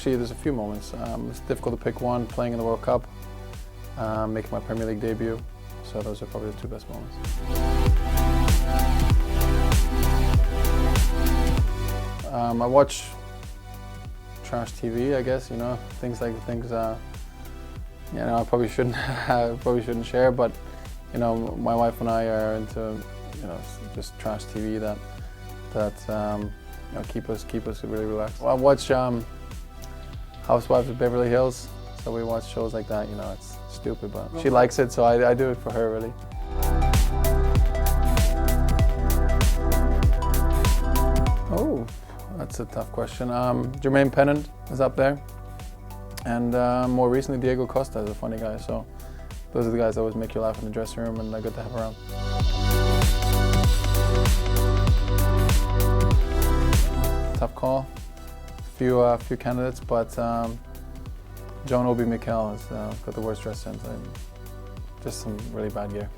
Actually, there's a few moments. It's difficult to pick one, playing in the World Cup, making my Premier League debut. So those are probably the two best moments. I watch trash TV, I guess, you know, things you know, I probably shouldn't share, but you know, my wife and I are into, you know, just trash TV that you know, keep us really relaxed. Well, I watch Housewives of Beverly Hills, so we watch shows like that. You know, it's stupid, but she likes it, so I do it for her, really. Oh, that's a tough question. Jermaine Pennant is up there, and more recently Diego Costa is a funny guy. So those are the guys that always make you laugh in the dressing room, and they're good to have around. Tough call. Few candidates, but John Obi Mikel has got the worst dress sense. Just some really bad gear.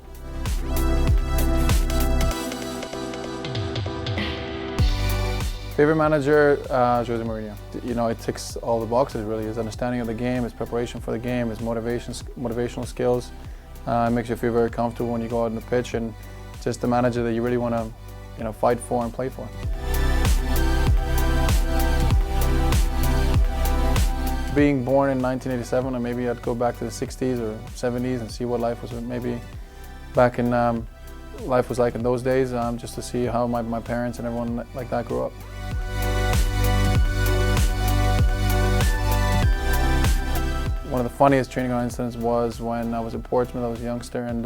Favorite manager, Jose Mourinho. You know, it ticks all the boxes really. His understanding of the game, his preparation for the game, his motivational skills. It makes you feel very comfortable when you go out on the pitch, and just the manager that you really want to, you know, fight for and play for. Being born in 1987, and maybe I'd go back to the 60s or 70s and see what life was maybe back in life was like in those days, just to see how my parents and everyone like that grew up. One of the funniest training ground incidents was when I was at Portsmouth. I was a youngster, and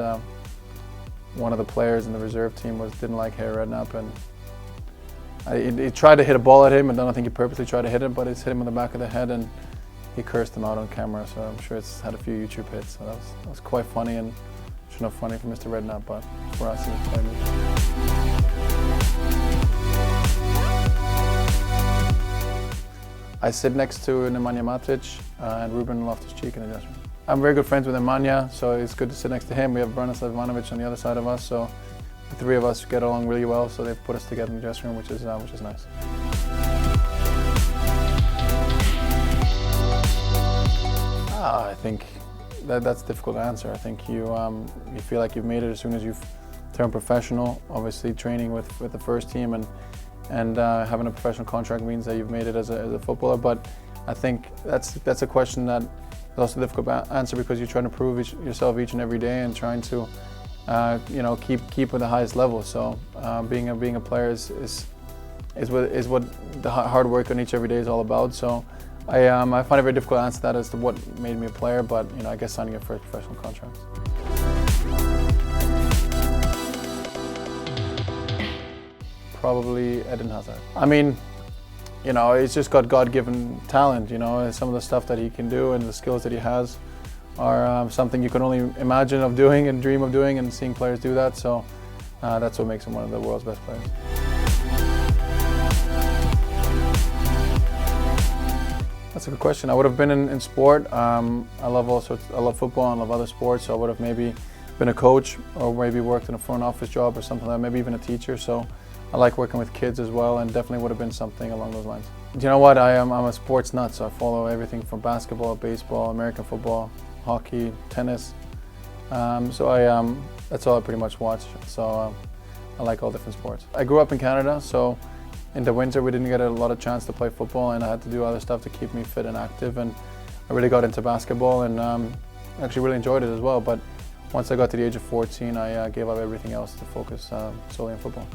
one of the players in the reserve team didn't like Harry Redknapp, and he tried to hit a ball at him, and I don't think he purposely tried to hit it, but it hit him in the back of the head, and he cursed him out on camera. So I'm sure it's had a few YouTube hits. So that was quite funny, and it's not funny for Mr. Redknapp, but for us it was quite amusing. I sit next to Nemanja Matic and Ruben Loftus-Cheek in the dressing room. I'm very good friends with Nemanja, so it's good to sit next to him. We have Branislav Ivanovic on the other side of us, so the three of us get along really well. So they've put us together in the dressing room, which is nice. I think that's difficult to answer. I think you feel like you've made it as soon as you've turned professional. Obviously, training with the first team and having a professional contract means that you've made it as a footballer. But I think that's a question that is also difficult to answer, because you're trying to prove yourself each and every day and trying to you know, keep at the highest level. So being a player is what the hard work on each every day is all about. So I find it very difficult to answer that as to what made me a player, but you know, I guess signing your first professional contract. Probably Eden Hazard. I mean, you know, he's just got God-given talent. You know, some of the stuff that he can do and the skills that he has are something you can only imagine of doing and dream of doing, and seeing players do that. So that's what makes him one of the world's best players. That's a good question. I would have been in sport. I love football and I love other sports. So I would have maybe been a coach, or maybe worked in a front office job or something like that. Maybe even a teacher. So I like working with kids as well, and definitely would have been something along those lines. Do you know what? I'm a sports nut, so I follow everything from basketball, baseball, American football, hockey, tennis. So that's all I pretty much watch. So I like all different sports. I grew up in Canada, so in the winter we didn't get a lot of chance to play football, and I had to do other stuff to keep me fit and active, and I really got into basketball, and actually really enjoyed it as well. But once I got to the age of 14, I gave up everything else to focus solely on football.